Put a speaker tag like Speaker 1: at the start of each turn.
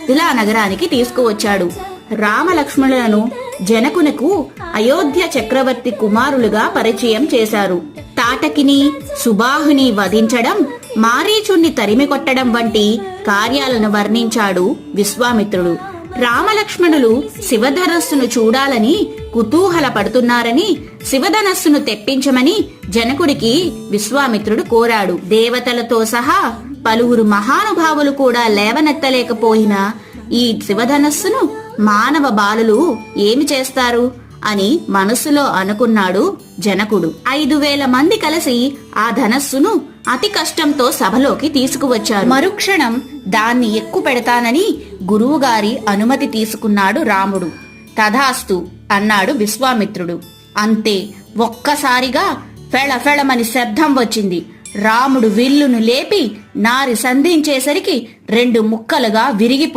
Speaker 1: మిథిలా నగరానికి తీసుకువచ్చాడు. రామలక్ష్మణులను జనకునకు అయోధ్య చక్రవర్తి కుమారులుగా పరిచయం చేశారు. తాటకిని, సుబాహుని వధించడం, మారీచుణ్ణి తరిమి కొట్టడం వంటి కార్యాలను వర్ణించాడు విశ్వామిత్రుడు. రామలక్ష్మణులు శివధనస్సును చూడాలని కుతూహలపడుతున్నారని శివధనస్సును తెప్పించమని జనకుడికి విశ్వామిత్రుడు కోరాడు. దేవతలతో సహా పలువురు మహానుభావులు కూడా లేవనెత్తలేకపోయిన ఈ శివధనస్సును మానవ బాలులు ఏమి చేస్తారు అని మనస్సులో అనుకున్నాడు జనకుడు. 5,000 మంది కలిసి ఆ ధనస్సును అతి కష్టంతో సభలోకి తీసుకువచ్చారు. మరుక్షణం దాన్ని ఎక్కుపెడతానని గురువుగారి అనుమతి తీసుకున్నాడు రాముడు. తథాస్తు అన్నాడు విశ్వామిత్రుడు. అంతే, ఒక్కసారిగా ఫెళఫెళమని శబ్దం వచ్చింది. రాముడు విల్లును లేపి నారి సంధించేసరికి 2 ముక్కలుగా విరిగిపోయింది.